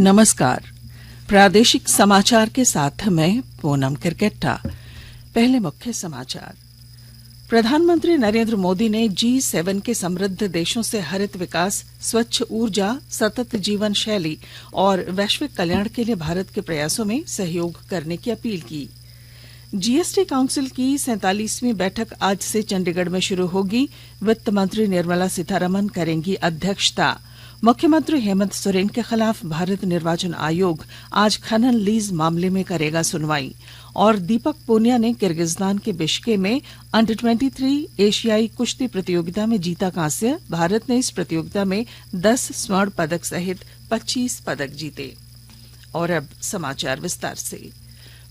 नमस्कार। प्रादेशिक समाचार के साथ मैं पूनम किरकेट्टा। पहले मुख्य समाचार। प्रधानमंत्री नरेंद्र मोदी ने G7 के समृद्ध देशों से हरित विकास, स्वच्छ ऊर्जा, सतत जीवन शैली और वैश्विक कल्याण के लिए भारत के प्रयासों में सहयोग करने की अपील की। जीएसटी काउंसिल की 47वीं बैठक आज से चंडीगढ़ में शुरू होगी। वित्त मंत्री निर्मला सीतारमण करेंगी अध्यक्षता। मुख्यमंत्री हेमंत सोरेन के खिलाफ भारत निर्वाचन आयोग आज खनन लीज मामले में करेगा सुनवाई। और दीपक पूनिया ने किर्गिस्तान के बिश्के में अंडर-23 एशियाई कुश्ती प्रतियोगिता में जीता कांस्य। भारत ने इस प्रतियोगिता में 10 स्वर्ण पदक सहित 25 पदक जीते। और अब समाचार विस्तार से।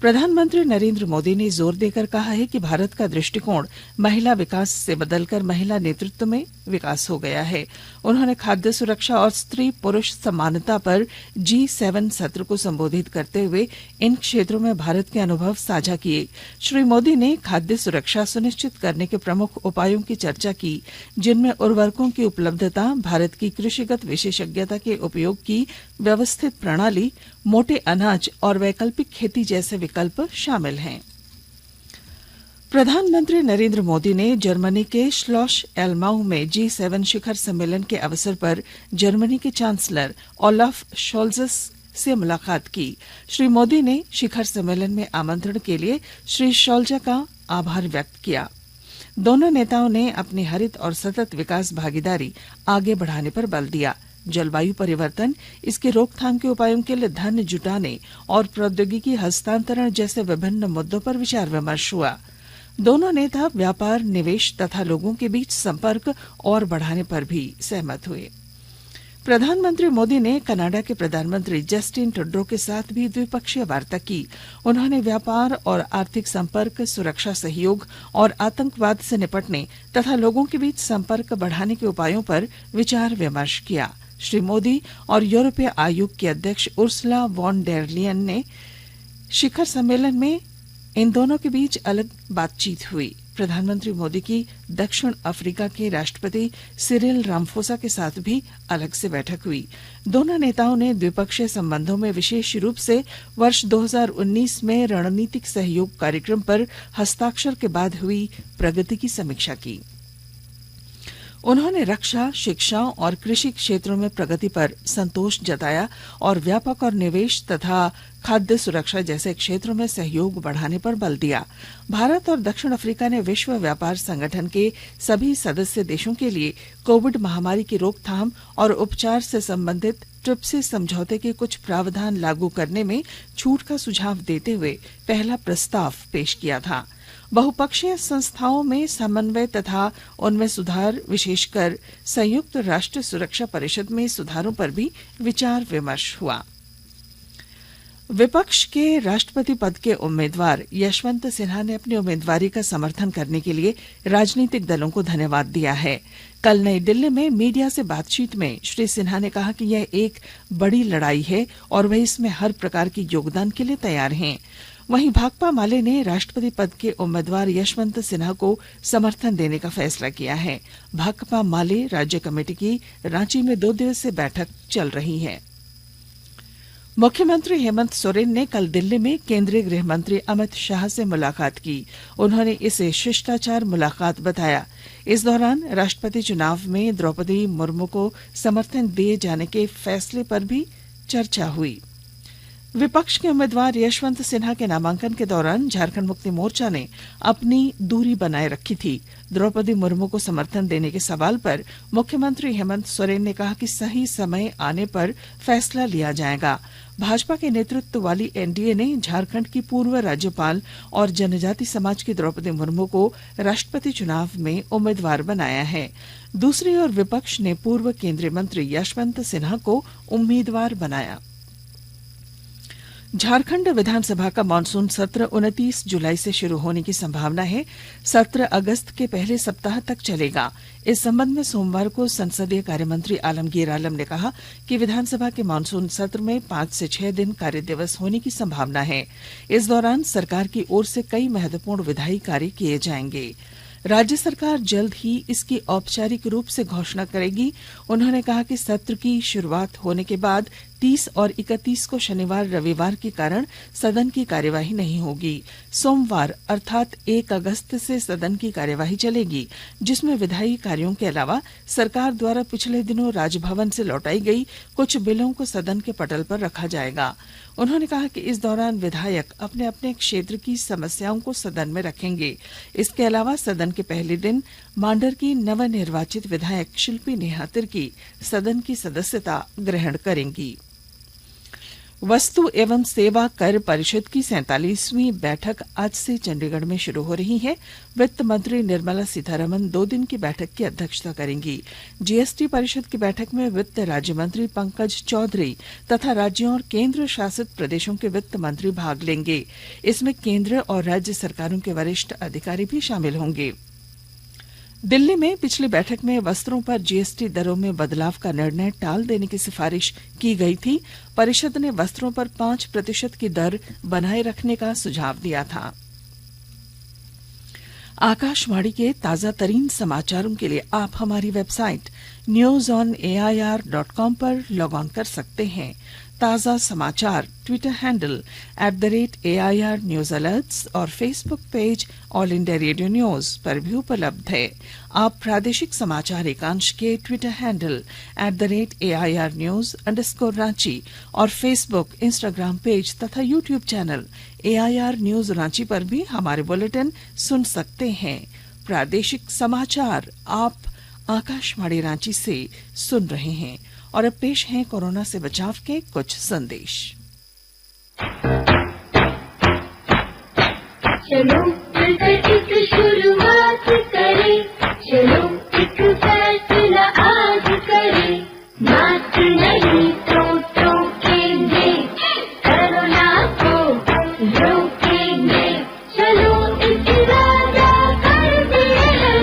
प्रधानमंत्री नरेंद्र मोदी ने जोर देकर कहा है कि भारत का दृष्टिकोण महिला विकास से बदलकर महिला नेतृत्व में विकास हो गया है। उन्होंने खाद्य सुरक्षा और स्त्री पुरुष समानता पर G7 सत्र को संबोधित करते हुए इन क्षेत्रों में भारत के अनुभव साझा किए। श्री मोदी ने खाद्य सुरक्षा सुनिश्चित करने के प्रमुख उपायों की चर्चा की, जिनमें उर्वरकों की उपलब्धता, भारत की कृषिगत विशेषज्ञता के उपयोग की व्यवस्थित प्रणाली, मोटे अनाज और वैकल्पिक खेती जैसे विकल्प शामिल हैं। प्रधानमंत्री नरेंद्र मोदी ने जर्मनी के श्लॉश एलमाउ में G7 शिखर सम्मेलन के अवसर पर जर्मनी के चांसलर ओलाफ शोल्ज़ से मुलाकात की। श्री मोदी ने शिखर सम्मेलन में आमंत्रण के लिए श्री शोल्ज़ का आभार व्यक्त किया। दोनों नेताओं ने अपनी हरित और सतत विकास भागीदारी आगे बढ़ाने पर बल दिया। जलवायु परिवर्तन, इसकी रोकथाम के उपायों के लिए धन जुटाने और प्रौद्योगिकी हस्तांतरण जैसे विभिन्न मुद्दों पर विचार विमर्श हुआ। दोनों नेता व्यापार, निवेश तथा लोगों के बीच संपर्क और बढ़ाने पर भी सहमत हुए। प्रधानमंत्री मोदी ने कनाडा के प्रधानमंत्री जस्टिन ट्रूडो के साथ भी द्विपक्षीय वार्ता की। उन्होंने व्यापार और आर्थिक संपर्क, सुरक्षा सहयोग और आतंकवाद से निपटने तथा लोगों के बीच संपर्क बढ़ाने के उपायों पर विचार विमर्श किया। श्री मोदी और यूरोपीय आयोग की अध्यक्ष उर्सुला वॉन डेर लियन ने शिखर सम्मेलन में इन दोनों के बीच अलग बातचीत हुई। प्रधानमंत्री मोदी की दक्षिण अफ्रीका के राष्ट्रपति सिरिल रामफोसा के साथ भी अलग से बैठक हुई। दोनों नेताओं ने द्विपक्षीय संबंधों में विशेष रूप से वर्ष 2019 में रणनीतिक सहयोग कार्यक्रम पर हस्ताक्षर के बाद हुई प्रगति की समीक्षा की। उन्होंने रक्षा, शिक्षा और कृषि क्षेत्रों में प्रगति पर संतोष जताया और व्यापक और निवेश तथा खाद्य सुरक्षा जैसे क्षेत्रों में सहयोग बढ़ाने पर बल दिया। भारत और दक्षिण अफ्रीका ने विश्व व्यापार संगठन के सभी सदस्य देशों के लिए कोविड महामारी की रोकथाम और उपचार से संबंधित ट्रिप्सी समझौते के कुछ प्रावधान लागू करने में छूट का सुझाव देते हुए पहला प्रस्ताव पेश किया था। बहुपक्षीय संस्थाओं में समन्वय तथा उनमें सुधार, विशेषकर संयुक्त राष्ट्र सुरक्षा परिषद में सुधारों पर भी विचार विमर्श हुआ। विपक्ष के राष्ट्रपति पद के उम्मीदवार यशवंत सिन्हा ने अपनी उम्मीदवारी का समर्थन करने के लिए राजनीतिक दलों को धन्यवाद दिया है। कल नई दिल्ली में मीडिया से बातचीत में श्री सिन्हा ने कहा कि यह एक बड़ी लड़ाई है और वे इसमें हर प्रकार के योगदान के लिए तैयार हैं। वहीं भाकपा माले ने राष्ट्रपति पद के उम्मीदवार यशवंत सिन्हा को समर्थन देने का फैसला किया है। भाकपा माले राज्य कमेटी की रांची में 2 दिवसीय बैठक चल रही है। मुख्यमंत्री हेमंत सोरेन ने कल दिल्ली में केंद्रीय गृह मंत्री अमित शाह से मुलाकात की। उन्होंने इसे शिष्टाचार मुलाकात बताया। इस दौरान राष्ट्रपति चुनाव में द्रौपदी मुर्मू को समर्थन दिए जाने के फैसले पर भी चर्चा हुई। विपक्ष के उम्मीदवार यशवंत सिन्हा के नामांकन के दौरान झारखंड मुक्ति मोर्चा ने अपनी दूरी बनाए रखी थी। द्रौपदी मुर्मू को समर्थन देने के सवाल पर मुख्यमंत्री हेमंत सोरेन ने कहा कि सही समय आने पर फैसला लिया जाएगा। भाजपा के नेतृत्व वाली एनडीए ने झारखंड की पूर्व राज्यपाल और जनजाति समाज की द्रौपदी मुर्मू को राष्ट्रपति चुनाव में उम्मीदवार बनाया है। दूसरी ओर विपक्ष ने पूर्व केंद्रीय मंत्री यशवंत सिन्हा को उम्मीदवार बनाया। झारखंड विधानसभा का मानसून सत्र 29 जुलाई से शुरू होने की संभावना है। सत्र अगस्त के पहले सप्ताह तक चलेगा। इस संबंध में सोमवार को संसदीय कार्यमंत्री आलमगीर आलम ने कहा कि विधानसभा के मानसून सत्र में 5 से 6 दिन कार्य दिवस होने की संभावना है। इस दौरान सरकार की ओर से कई महत्वपूर्ण विधायी कार्य किए जाएंगे। राज्य सरकार जल्द ही इसकी औपचारिक रूप से घोषणा करेगी। उन्होंने कहा कि सत्र की शुरुआत होने के बाद 30 और 31 को शनिवार रविवार के कारण सदन की कार्यवाही नहीं होगी। सोमवार अर्थात 1 अगस्त से सदन की कार्यवाही चलेगी, जिसमें विधायी कार्यों के अलावा सरकार द्वारा पिछले दिनों राजभवन से लौटाई गई कुछ बिलों को सदन के पटल पर रखा जाएगा। उन्होंने कहा कि इस दौरान विधायक अपने अपने क्षेत्र की समस्याओं को सदन में रखेंगे। इसके अलावा सदन के पहले दिन मांडर की नवनिर्वाचित विधायक शिल्पी नेहा तिर्की सदन की सदस्यता ग्रहण करेंगी। वस्तु एवं सेवा कर परिषद की 47वीं बैठक आज से चंडीगढ़ में शुरू हो रही है। वित्त मंत्री निर्मला सीतारमण 2 दिन की बैठक की अध्यक्षता करेंगी। जीएसटी परिषद की बैठक में वित्त राज्य मंत्री पंकज चौधरी तथा राज्यों और केंद्र शासित प्रदेशों के वित्त मंत्री भाग लेंगे। इसमें केंद्र और राज्य सरकारों के वरिष्ठ अधिकारी भी शामिल होंगे। दिल्ली में पिछली बैठक में वस्त्रों पर जीएसटी दरों में बदलाव का निर्णय टाल देने की सिफारिश की गई थी। परिषद ने वस्त्रों पर 5% की दर बनाए रखने का सुझाव दिया था। आकाशवाणी के ताजा तरीन समाचारों के लिए आप हमारी वेबसाइट newsonair.com पर लॉग ऑन कर सकते हैं। ताजा समाचार Twitter handle @AIR news alerts और Facebook page all India radio news पर भी उपलब्ध है। आप प्रादेशिक समाचार एकांश के ट्विटर हैंडल @AIR न्यूज _ और फेसबुक, इंस्टाग्राम पेज तथा YouTube channel AIR news Ranchi पर भी हमारे बुलेटिन सुन सकते हैं। प्रादेशिक समाचार आप आकाशवाणी रांची से सुन रहे हैं और अब पेश हैं कोरोना से बचाव के कुछ संदेश। चलो मिलकर एक शुरुआत करें, चलो एक फैसला आज करें, मास्क नहीं तो टोकेंगे, कोरोना को रोकेंगे, चलो एक वादा करते हैं,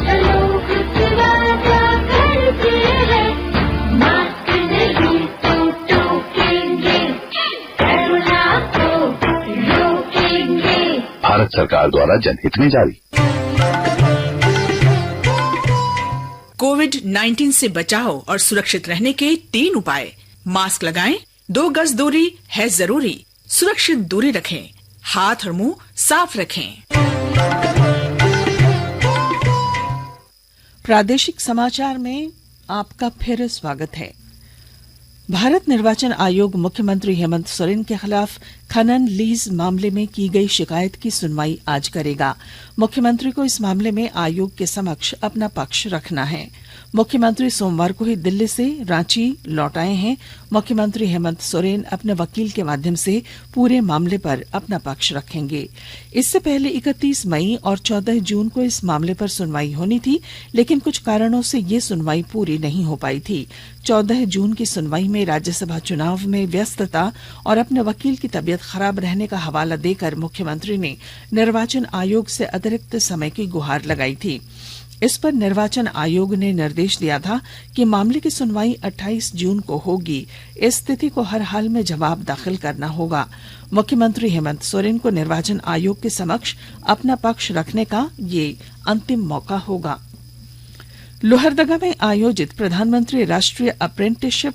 चलो कुछ वादा करते हैं, मास्क नहीं तो टोकेंगे, कोरोना को रोकेंगे। भारत सरकार द्वारा जनहित में जारी। कोविड-19 से बचाव और सुरक्षित रहने के 3 उपाय। मास्क लगाएं, 2 गज दूरी है जरूरी, सुरक्षित दूरी रखें, हाथ और मुंह साफ रखें। प्रादेशिक समाचार में आपका फिर स्वागत है। भारत निर्वाचन आयोग मुख्यमंत्री हेमंत सोरेन के खिलाफ खनन लीज मामले में की गई शिकायत की सुनवाई आज करेगा। मुख्यमंत्री को इस मामले में आयोग के समक्ष अपना पक्ष रखना है। मुख्यमंत्री सोमवार को ही दिल्ली से रांची लौट आए हैं। मुख्यमंत्री हेमंत सोरेन अपने वकील के माध्यम से पूरे मामले पर अपना पक्ष रखेंगे। इससे पहले 31 मई और 14 जून को इस मामले पर सुनवाई होनी थी, लेकिन कुछ कारणों से ये सुनवाई पूरी नहीं हो पाई थी। 14 जून की सुनवाई में राज्यसभा चुनाव में व्यस्तता और अपने वकील की तबीयत खराब रहने का हवाला देकर मुख्यमंत्री ने निर्वाचन आयोग से अतिरिक्त समय की गुहार लगाई थी। इस पर निर्वाचन आयोग ने निर्देश दिया था कि मामले की सुनवाई 28 जून को होगी। इस स्थिति को हर हाल में जवाब दाखिल करना होगा। मुख्यमंत्री हेमंत सोरेन को निर्वाचन आयोग के समक्ष अपना पक्ष रखने का ये अंतिम मौका होगा। लोहरदगा में आयोजित प्रधानमंत्री राष्ट्रीय अप्रेंटिसशिप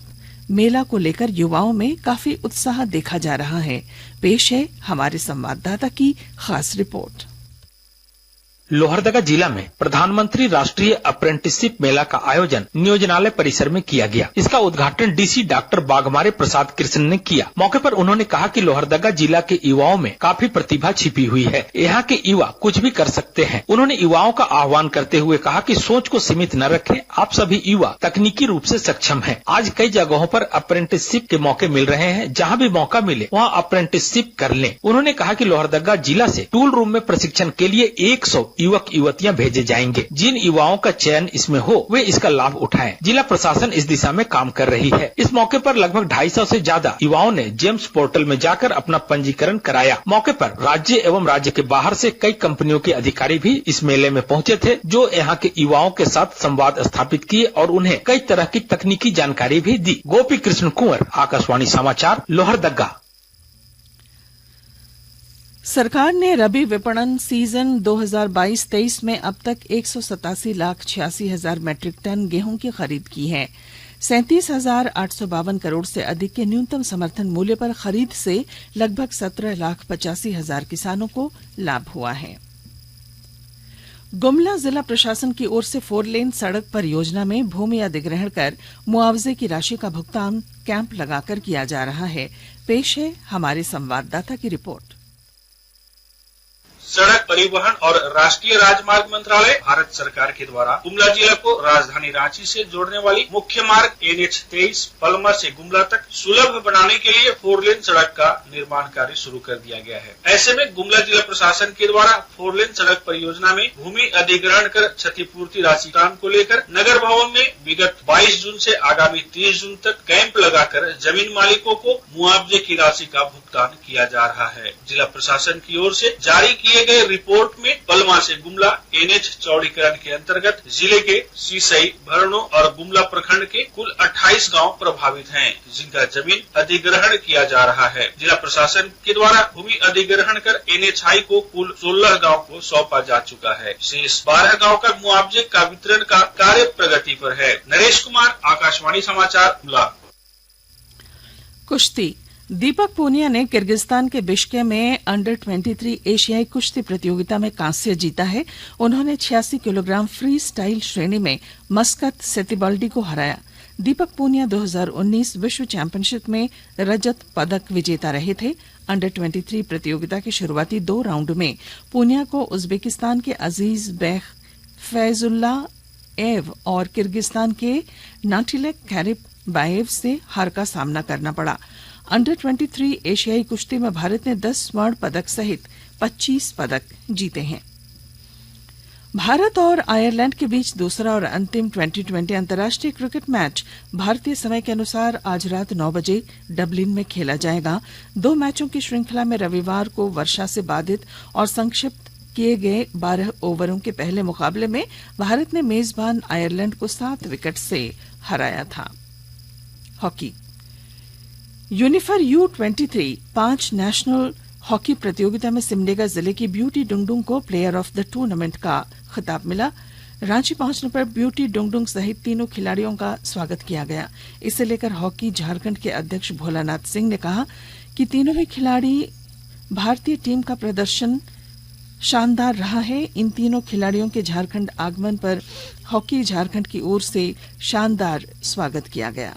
मेला को लेकर युवाओं में काफी उत्साह देखा जा रहा है। पेश है हमारे संवाददाता की खास रिपोर्ट। लोहरदगा जिला में प्रधानमंत्री राष्ट्रीय अप्रेंटिसशिप मेला का आयोजन नियोजनालय परिसर में किया गया। इसका उद्घाटन डीसी डॉक्टर बाघमारे प्रसाद कृष्ण ने किया। मौके पर उन्होंने कहा कि लोहरदगा जिला के युवाओं में काफी प्रतिभा छिपी हुई है। यहाँ के युवा कुछ भी कर सकते हैं। उन्होंने युवाओं का आह्वान करते हुए कहा कि सोच को सीमित न रखें, आप सभी युवा तकनीकी रूप से सक्षम हैं। आज कई जगहों पर अप्रेंटिसशिप के मौके मिल रहे हैं। जहाँ भी मौका मिले वहाँ अप्रेंटिसशिप कर लें। उन्होंने कहा कि लोहरदगा जिला से टूल रूम में प्रशिक्षण के लिए 100 युवक युवतियां भेजे जाएंगे। जिन युवाओं का चयन इसमें हो वे इसका लाभ उठाएं। जिला प्रशासन इस दिशा में काम कर रही है। इस मौके पर लगभग 250 से ज्यादा युवाओं ने जेम्स पोर्टल में जाकर अपना पंजीकरण कराया। मौके पर राज्य एवं राज्य के बाहर से कई कंपनियों के अधिकारी भी इस मेले में पहुंचे थे, जो यहाँ के युवाओं के साथ संवाद स्थापित किए और उन्हें कई तरह की तकनीकी जानकारी भी दी। गोपी कृष्ण कुंवर, आकाशवाणी समाचार, लोहरदगा। सरकार ने रबी विपणन सीजन 2022-23 में अब तक 187,86,000 मीट्रिक टन गेहूं की खरीद की है। 37,852 करोड़ से अधिक के न्यूनतम समर्थन मूल्य पर खरीद से लगभग 17,85,000 किसानों को लाभ हुआ है। गुमला जिला प्रशासन की ओर से 4 लेन सड़क परियोजना में भूमि अधिग्रहण कर मुआवजे की राशि का भुगतान कैंप लगाकर किया जा रहा है। पेश है हमारे संवाददाता की रिपोर्ट। सड़क परिवहन और राष्ट्रीय राजमार्ग मंत्रालय भारत सरकार के द्वारा गुमला जिला को राजधानी रांची से जोड़ने वाली मुख्य मार्ग NH-23 पलमा से गुमला तक सुलभ बनाने के लिए 4 लेन सड़क का निर्माण कार्य शुरू कर दिया गया है। ऐसे में गुमला जिला प्रशासन के द्वारा 4 लेन सड़क परियोजना में भूमि अधिग्रहण कर क्षतिपूर्ति राशि काम को लेकर नगर भवन में विगत 22 जून से आगामी 30 जून तक कैंप लगाकर जमीन मालिकों को मुआवजे की राशि का भुगतान किया जा रहा है। जिला प्रशासन की ओर से जारी किए गए रिपोर्ट में पलमा से गुमला NH चौड़ीकरण के अंतर्गत जिले के सीसई, भरणो और गुमला प्रखंड के कुल 28 गांव प्रभावित हैं, जिनका जमीन अधिग्रहण किया जा रहा है। जिला प्रशासन के द्वारा भूमि अधिग्रहण कर NHI को कुल 16 गांव को सौंपा जा चुका है। शेष 12 गांव का मुआवजे का वितरण का कार्य प्रगति पर है। नरेश कुमार, आकाशवाणी समाचार, गुमला। कुश्ती। दीपक पूनिया ने किर्गिस्तान के बिश्के में अंडर 23 एशियाई कुश्ती प्रतियोगिता में कांस्य जीता है। उन्होंने 86 किलोग्राम फ्री स्टाइल श्रेणी में मस्कत सेतिबाल्डी को हराया। दीपक पूनिया 2019 विश्व चैंपियनशिप में रजत पदक विजेता रहे थे। अंडर 23 प्रतियोगिता के शुरुआती 2 राउंड में पूनिया को उज्बेकिस्तान के अजीज बेख फैजुल्ला एव और किर्गिस्तान के नाटिलेक कैरिप बाएव से हार का सामना करना पड़ा। अंडर 23 एशियाई कुश्ती में भारत ने 10 स्वर्ण पदक सहित 25 पदक जीते हैं। भारत और आयरलैंड के बीच दूसरा और अंतिम 2020 अंतर्राष्ट्रीय क्रिकेट मैच भारतीय समय के अनुसार आज रात 9 बजे डबलिन में खेला जाएगा। 2 मैचों की श्रृंखला में रविवार को वर्षा से बाधित और संक्षिप्त किए गए 12 ओवरों के पहले मुकाबले में भारत ने मेजबान आयरलैंड को 7 विकेट से हराया था। हॉकी। यूनिफर U23 5 नेशनल हॉकी प्रतियोगिता में सिमडेगा जिले की ब्यूटी डुंगडुंग को प्लेयर ऑफ द टूर्नामेंट का खिताब मिला। रांची पहुंचने पर ब्यूटी डुंगडुंग सहित तीनों खिलाड़ियों का स्वागत किया गया। इसे लेकर हॉकी झारखंड के अध्यक्ष भोलानाथ सिंह ने कहा कि तीनों ही खिलाड़ी भारतीय टीम का प्रदर्शन शानदार रहा है। इन तीनों खिलाड़ियों के झारखंड आगमन पर हॉकी झारखंड की ओर से शानदार स्वागत किया गया।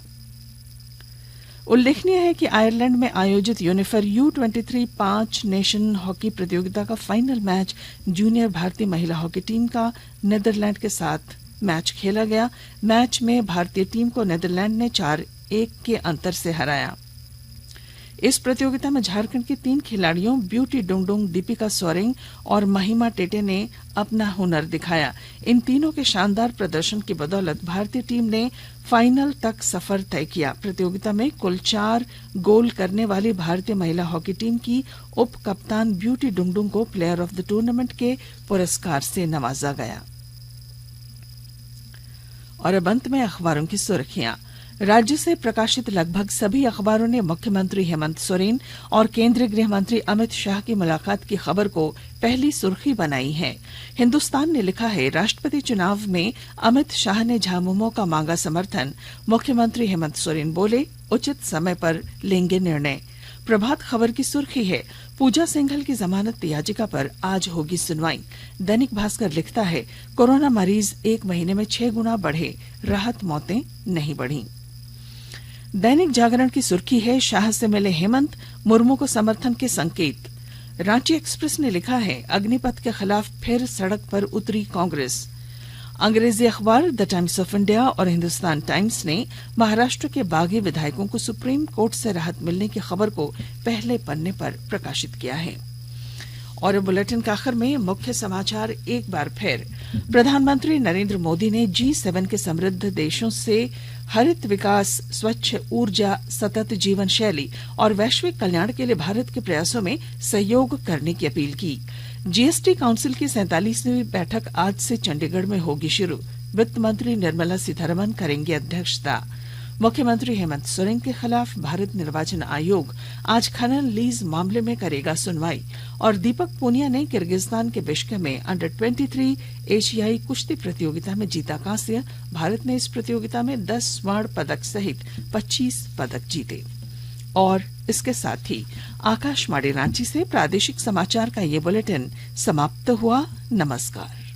उल्लेखनीय है कि आयरलैंड में आयोजित यूनिफर U23 5 नेशन हॉकी प्रतियोगिता का फाइनल मैच जूनियर भारतीय महिला हॉकी टीम का नेदरलैंड के साथ मैच खेला गया। मैच में भारतीय टीम को नेदरलैंड ने 4-1 के अंतर से हराया। इस प्रतियोगिता में झारखंड के 3 खिलाड़ियों ब्यूटी डुंगडुंग, दीपिका सोरेंग और महिमा टेटे ने अपना हुनर दिखाया। इन तीनों के शानदार प्रदर्शन की बदौलत भारतीय टीम ने फाइनल तक सफर तय किया। प्रतियोगिता में कुल 4 गोल करने वाली भारतीय महिला हॉकी टीम की उप कप्तान ब्यूटी डुंगडुंग को प्लेयर ऑफ द टूर्नामेंट के पुरस्कार से नवाजा गया। और अब अंत में अखबारों की सुर्खियां। राज्य से प्रकाशित लगभग सभी अखबारों ने मुख्यमंत्री हेमंत सोरेन और केंद्रीय गृह मंत्री अमित शाह की मुलाकात की खबर को पहली सुर्खी बनाई है। हिंदुस्तान ने लिखा है, राष्ट्रपति चुनाव में अमित शाह ने झामुमो का मांगा समर्थन। मुख्यमंत्री हेमंत सोरेन बोले, उचित समय पर लेंगे निर्णय। प्रभात खबर की सुर्खी है, पूजा सिंघल की जमानत याचिका पर आज होगी सुनवाई। दैनिक भास्कर लिखता है, कोरोना मरीज 1 महीने में 6 गुना बढ़े, राहत मौतें नहीं बढ़ी। दैनिक जागरण की सुर्खी है, शाह से मिले हेमंत, मुर्मू को समर्थन के संकेत। रांची एक्सप्रेस ने लिखा है, अग्निपथ के खिलाफ फिर सड़क पर उतरी कांग्रेस। अंग्रेजी अखबार द टाइम्स ऑफ इंडिया और हिंदुस्तान टाइम्स ने महाराष्ट्र के बागी विधायकों को सुप्रीम कोर्ट से राहत मिलने की खबर को पहले पन्ने पर प्रकाशित किया है। और बुलेटिन का आखिर में मुख्य समाचार एक बार फिर। प्रधानमंत्री नरेंद्र मोदी ने G7 के समृद्ध देशों से हरित विकास, स्वच्छ ऊर्जा, सतत जीवन शैली और वैश्विक कल्याण के लिए भारत के प्रयासों में सहयोग करने की अपील की। जीएसटी काउंसिल की 47वीं बैठक आज से चंडीगढ़ में होगी शुरू। वित्त मंत्री निर्मला सीतारमण करेंगी अध्यक्षता। मुख्यमंत्री हेमंत सोरेन के खिलाफ भारत निर्वाचन आयोग आज खनन लीज मामले में करेगा सुनवाई। और दीपक पूनिया ने किर्गिस्तान के बिश्केक में अंडर-23 एशियाई कुश्ती प्रतियोगिता में जीता कांस्य। भारत ने इस प्रतियोगिता में 10 स्वर्ण पदक सहित 25 पदक जीते। और इसके साथ ही आकाशवाणी रांची से प्रादेशिक समाचार का ये बुलेटिन समाप्त हुआ। नमस्कार।